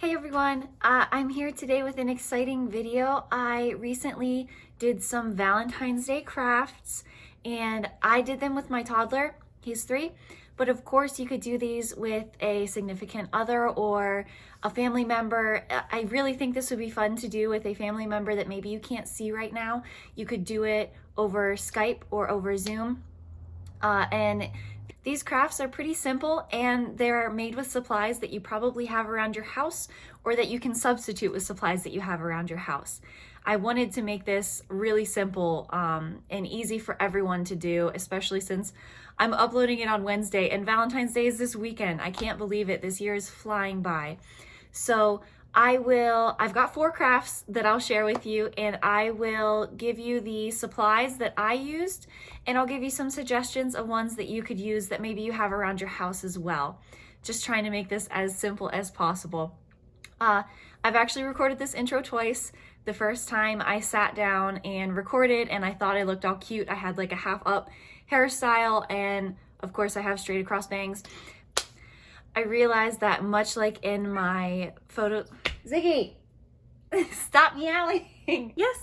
Hey everyone, I'm here today with an exciting video. I recently did some Valentine's Day crafts and I did them with my toddler. He's 3, but of course you could do these with a significant other or a family member. I really think this would be fun to do with a family member that maybe you can't see right now. You could do it over Skype or over Zoom. And these crafts are pretty simple and they're made with supplies that you probably have around your house or that you can substitute with supplies that you have around your house. I wanted to make this really simple and easy for everyone to do, especially since I'm uploading it on Wednesday and Valentine's Day is this weekend. I can't believe it. This year is flying by. So I've got 4 crafts that I'll share with you, and I will give you the supplies that I used, and I'll give you some suggestions of ones that you could use that maybe you have around your house as well. Just trying to make this as simple as possible. I've actually recorded this intro twice. The first time I sat down and recorded and I thought I looked all cute. I had like a half up hairstyle and of course I have straight across bangs. I realized that much like in my photo, Ziggy, stop meowing. Yes.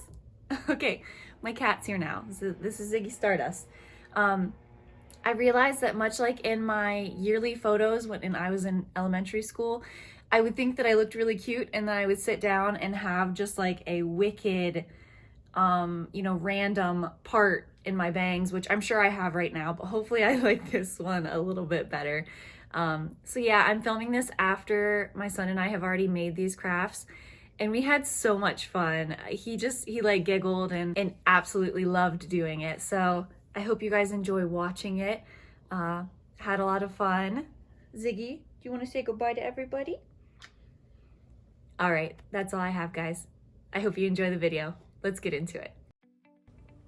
Okay, my cat's here now. This is Ziggy Stardust. I realized that much like in my yearly photos when I was in elementary school, I would think that I looked really cute and then I would sit down and have just like a wicked, random part in my bangs, which I'm sure I have right now, but hopefully I like this one a little bit better. So yeah, I'm filming this after my son and I have already made these crafts and we had so much fun. He like giggled and absolutely loved doing it. So I hope you guys enjoy watching it. Had a lot of fun. Ziggy, do you want to say goodbye to everybody? All right, that's all I have, guys. I hope you enjoy the video. Let's get into it.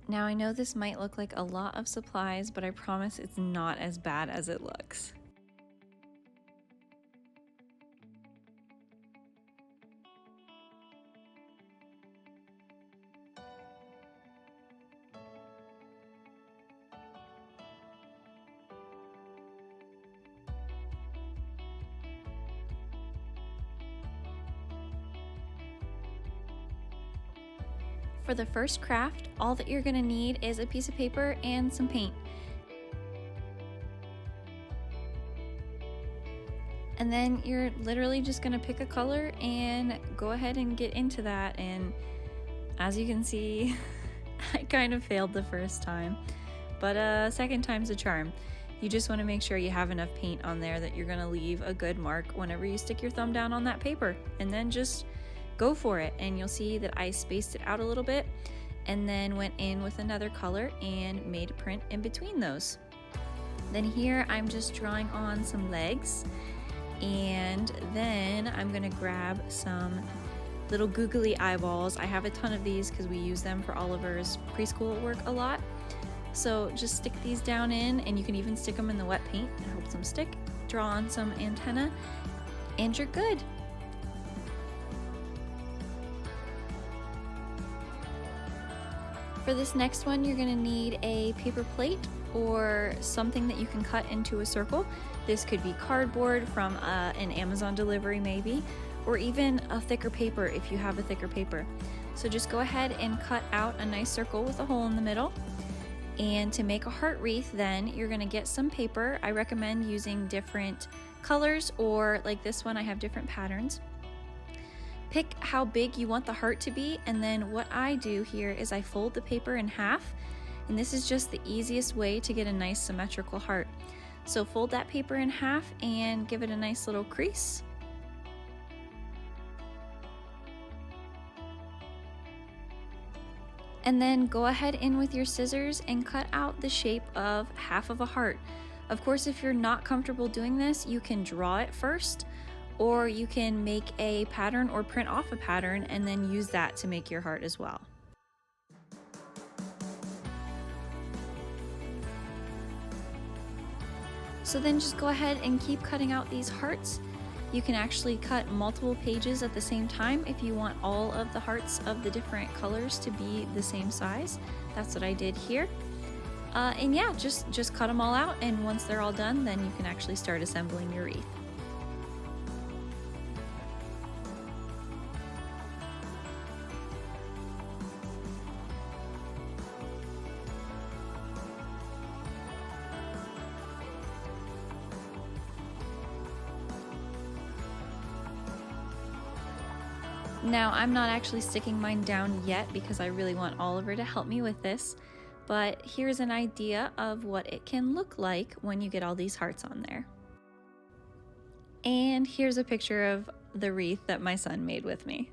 Now I know this might look like a lot of supplies, but I promise it's not as bad as it looks. For the first craft, all that you're going to need is a piece of paper and some paint. And then you're literally just going to pick a color and go ahead and get into that. And as you can see, I kind of failed the first time, but second time's a charm. You just want to make sure you have enough paint on there that you're going to leave a good mark whenever you stick your thumb down on that paper, and then just go for it. And you'll see that I spaced it out a little bit and then went in with another color and made a print in between those. Then here I'm just drawing on some legs, and then I'm gonna grab some little googly eyeballs. I have a ton of these because we use them for Oliver's preschool work a lot. So just stick these down in, and you can even stick them in the wet paint. It helps them stick. Draw on some antenna and you're good. For this next one, you're gonna need a paper plate or something that you can cut into a circle. This could be cardboard from an Amazon delivery maybe, or even a thicker paper if you have a thicker paper. So just go ahead and cut out a nice circle with a hole in the middle. And to make a heart wreath, then you're gonna get some paper. I recommend using different colors, or like this one, I have different patterns. Pick how big you want the heart to be, and then what I do here is I fold the paper in half, and this is just the easiest way to get a nice symmetrical heart. So fold that paper in half and give it a nice little crease. And then go ahead in with your scissors and cut out the shape of half of a heart. Of course, if you're not comfortable doing this, you can draw it first, or you can make a pattern or print off a pattern and then use that to make your heart as well. So then just go ahead and keep cutting out these hearts. You can actually cut multiple pages at the same time if you want all of the hearts of the different colors to be the same size. That's what I did here. And yeah, just cut them all out, and once they're all done, then you can actually start assembling your wreath. Now, I'm not actually sticking mine down yet because I really want Oliver to help me with this, but here's an idea of what it can look like when you get all these hearts on there. And here's a picture of the wreath that my son made with me.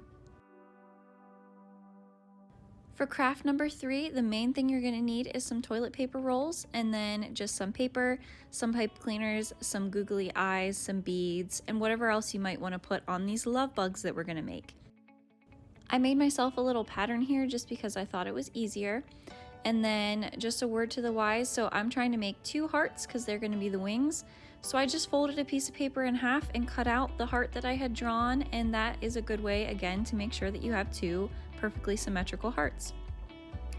For craft number 3, the main thing you're going to need is some toilet paper rolls, and then just some paper, some pipe cleaners, some googly eyes, some beads, and whatever else you might want to put on these love bugs that we're going to make. I made myself a little pattern here just because I thought it was easier. And then just a word to the wise, so I'm trying to make 2 hearts because they're going to be the wings. So I just folded a piece of paper in half and cut out the heart that I had drawn, and that is a good way, again, to make sure that you have 2 perfectly symmetrical hearts.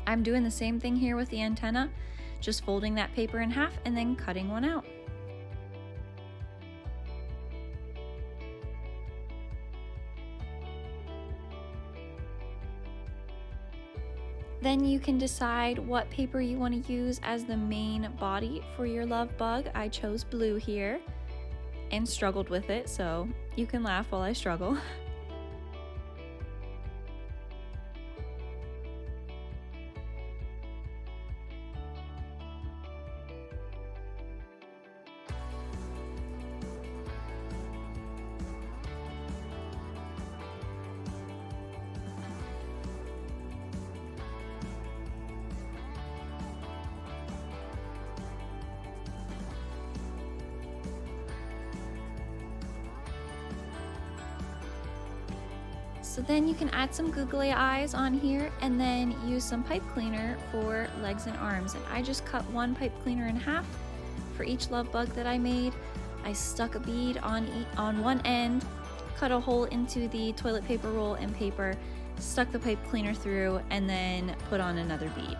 I'm doing the same thing here with the antenna, just folding that paper in half and then cutting one out. Then you can decide what paper you want to use as the main body for your love bug. I chose blue here and struggled with it, so you can laugh while I struggle. So then you can add some googly eyes on here and then use some pipe cleaner for legs and arms. And I just cut 1 pipe cleaner in half for each love bug that I made. I stuck a bead on one end, cut a hole into the toilet paper roll and paper, stuck the pipe cleaner through, and then put on another bead.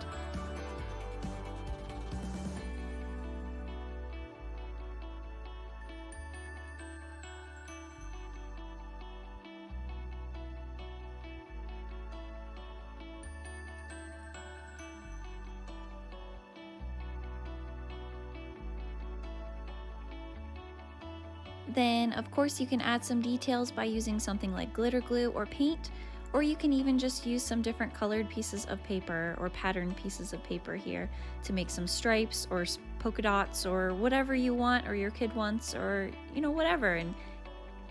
Then, of course, you can add some details by using something like glitter glue or paint, or you can even just use some different colored pieces of paper or patterned pieces of paper here to make some stripes or polka dots or whatever you want or your kid wants, or whatever. And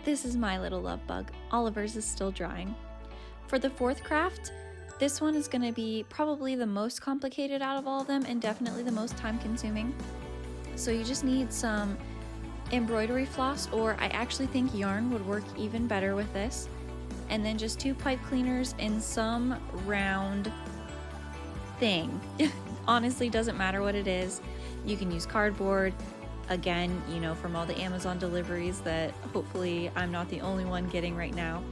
this is my little love bug. Oliver's is still drying. For the 4th craft, this one is going to be probably the most complicated out of all of them and definitely the most time consuming. So you just need some embroidery floss, or I actually think yarn would work even better with this, and then just 2 pipe cleaners and some round thing. Honestly, doesn't matter what it is. You can use cardboard, again, from all the Amazon deliveries that hopefully I'm not the only one getting right now.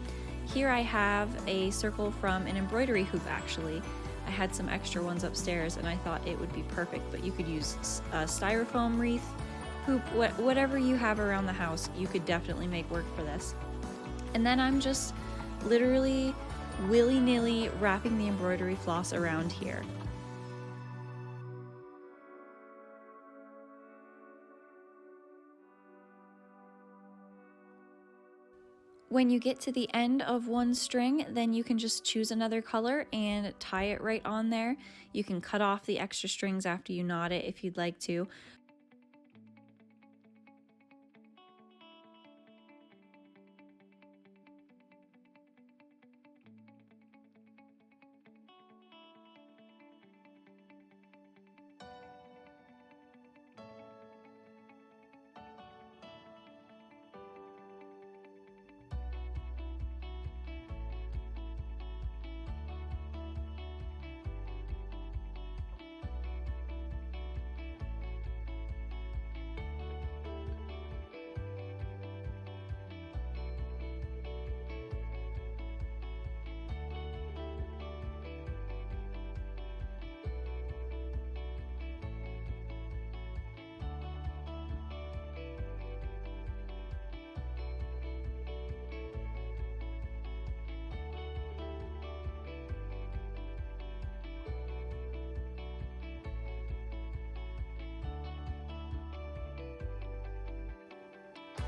Here I have a circle from an embroidery hoop. Actually, I had some extra ones upstairs and I thought it would be perfect, but you could use a styrofoam wreath, hoop, whatever you have around the house, you could definitely make work for this. And then I'm just literally willy-nilly wrapping the embroidery floss around here. When you get to the end of one string, then you can just choose another color and tie it right on there. You can cut off the extra strings after you knot it if you'd like to.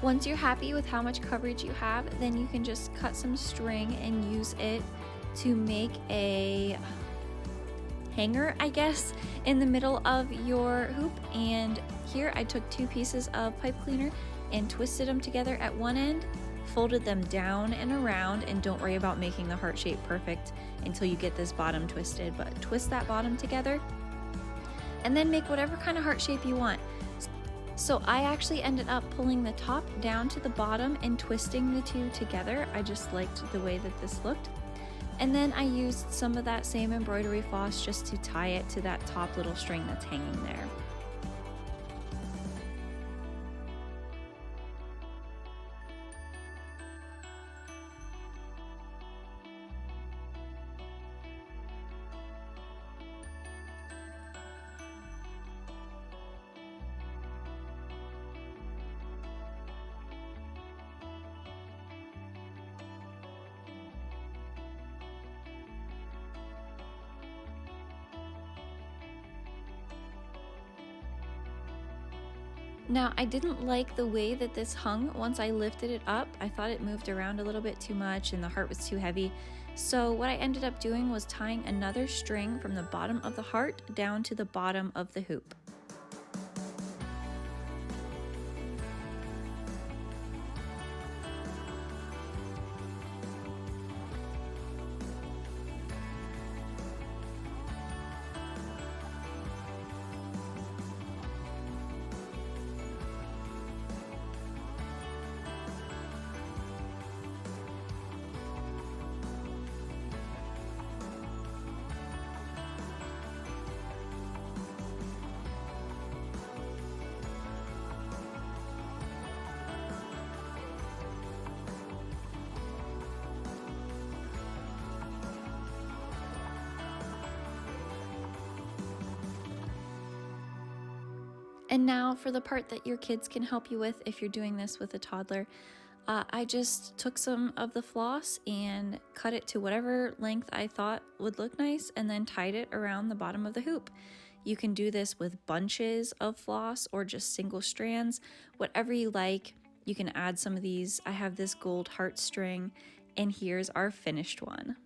Once you're happy with how much coverage you have, then you can just cut some string and use it to make a hanger, I guess, in the middle of your hoop. And here I took 2 pieces of pipe cleaner and twisted them together at one end, folded them down and around, and don't worry about making the heart shape perfect until you get this bottom twisted, but twist that bottom together and then make whatever kind of heart shape you want. So I actually ended up pulling the top down to the bottom and twisting the 2 together. I just liked the way that this looked. And then I used some of that same embroidery floss just to tie it to that top little string that's hanging there. Now, I didn't like the way that this hung once I lifted it up. I thought it moved around a little bit too much and the heart was too heavy. So what I ended up doing was tying another string from the bottom of the heart down to the bottom of the hoop. And now for the part that your kids can help you with if you're doing this with a toddler. I just took some of the floss and cut it to whatever length I thought would look nice and then tied it around the bottom of the hoop. You can do this with bunches of floss or just single strands, whatever you like. You can add some of these. I have this gold heart string, and here's our finished one.